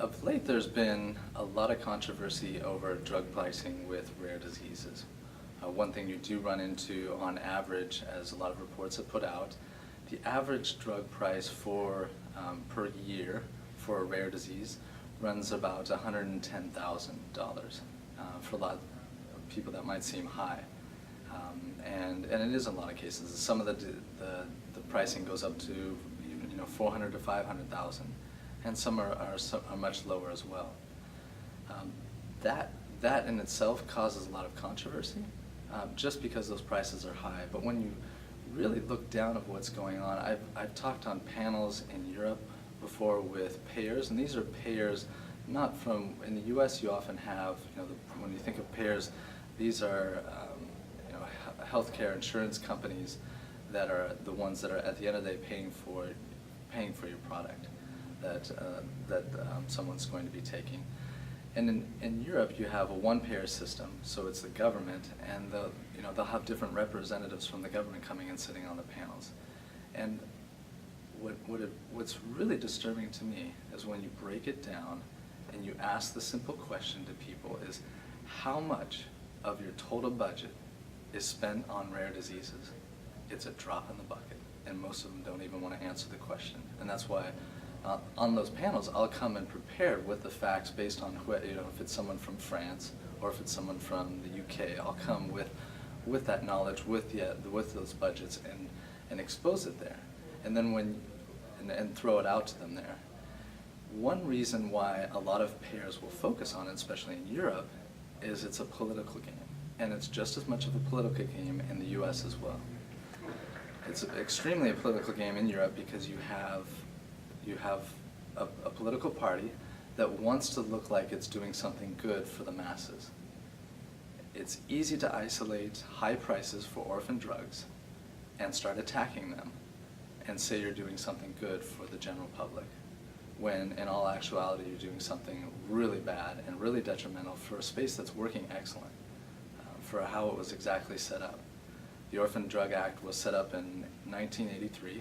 Of late, there's been a lot of controversy over drug pricing with rare diseases. One thing you do run into on average, as a lot of reports have put out, the average drug price for per year for a rare disease runs about $110,000. For a lot of people, that might seem high, and it is in a lot of cases. Some of the pricing goes up to 400 to 500,000. And some are much lower as well. That in itself causes a lot of controversy, just because those prices are high. But when you really look down at what's going on, I've talked on panels in Europe before with payers, and these are payers not from, in the U.S. you often have, when you think of payers, these are healthcare insurance companies that are the ones that are at the end of the day paying for your product that someone's going to be taking. And in Europe, you have a one-payer system, so it's the government, and they'll have different representatives from the government coming and sitting on the panels. And what's really disturbing to me is when you break it down and you ask the simple question to people is, how much of your total budget is spent on rare diseases? It's a drop in the bucket, and most of them don't even want to answer the question. And that's why on those panels, I'll come in prepared with the facts based on if it's someone from France or if it's someone from the UK. I'll come with that knowledge, with those budgets, and expose it there, and then and throw it out to them there. One reason why a lot of payers will focus on it, especially in Europe, is it's a political game, and it's just as much of a political game in the U.S. as well. It's extremely a political game in Europe because you have a political party that wants to look like it's doing something good for the masses. It's easy to isolate high prices for orphan drugs and start attacking them and say you're doing something good for the general public, when in all actuality you're doing something really bad and really detrimental for a space that's working excellent, for how it was exactly set up. The Orphan Drug Act was set up in 1983.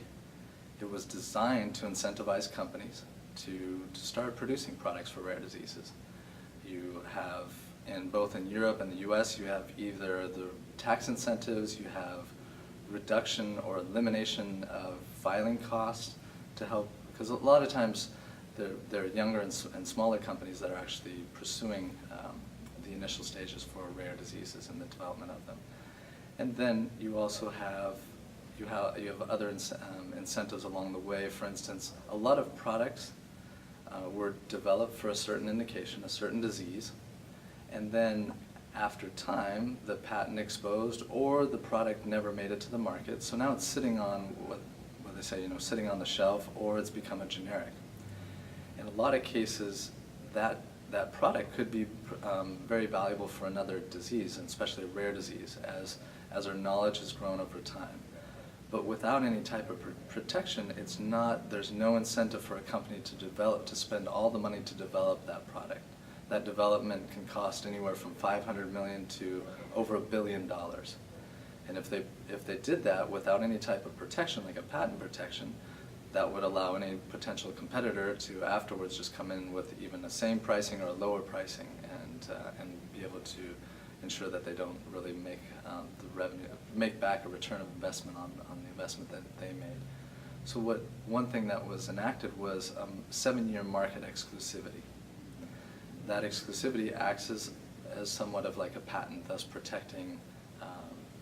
It was designed to incentivize companies to start producing products for rare diseases. You have, both in Europe and the US, you have either the tax incentives, you have reduction or elimination of filing costs to help, because a lot of times they're younger and smaller companies that are actually pursuing the initial stages for rare diseases and the development of them. And then you also have other incentives along the way. For instance, a lot of products were developed for a certain indication, a certain disease, and then after time, the patent exposed or the product never made it to the market. So now it's sitting on what they say, sitting on the shelf, or it's become a generic. In a lot of cases, that product could be very valuable for another disease, and especially a rare disease, as our knowledge has grown over time. But without any type of protection, there's no incentive for a company to spend all the money to develop that product. That development can cost anywhere from $500 million to over $1 billion. And if they did that without any type of protection, like a patent protection, that would allow any potential competitor to afterwards just come in with even the same pricing or a lower pricing, and be able to ensure that they don't really make back a return of investment on the investment that they made. So one thing that was enacted was 7-year market exclusivity. That exclusivity acts as somewhat of like a patent, thus protecting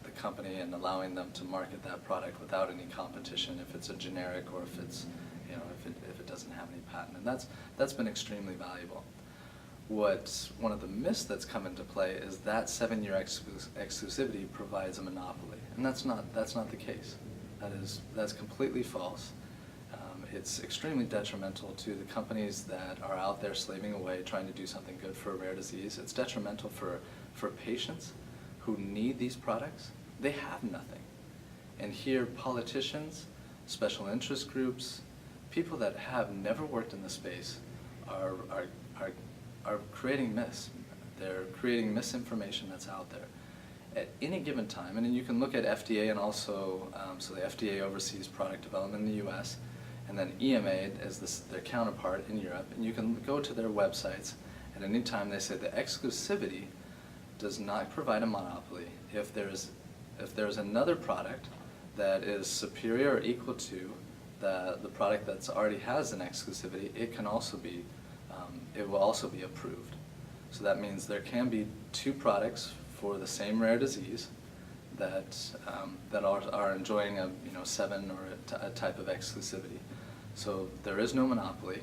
the company and allowing them to market that product without any competition if it's a generic or if it's if it doesn't have any patent. And that's been extremely valuable. One of the myths that's come into play is that 7-year exclusivity provides a monopoly, and that's not the case. That's completely false. It's extremely detrimental to the companies that are out there slaving away trying to do something good for a rare disease. It's detrimental for patients who need these products. They have nothing. And here politicians, special interest groups, people that have never worked in the space are creating myths. They're creating misinformation that's out there. At any given time, and then you can look at FDA and also, so the FDA oversees product development in the US, and then EMA is their counterpart in Europe, and you can go to their websites, and any time they say the exclusivity does not provide a monopoly. If there's another product that is superior or equal to the product that's already has an exclusivity, it can also be, it will also be approved. So that means there can be two products for the same rare disease that are enjoying a 7 or a type of exclusivity. So there is no monopoly.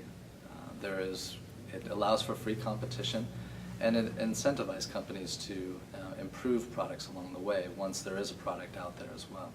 It allows for free competition, and it incentivizes companies to improve products along the way once there is a product out there as well.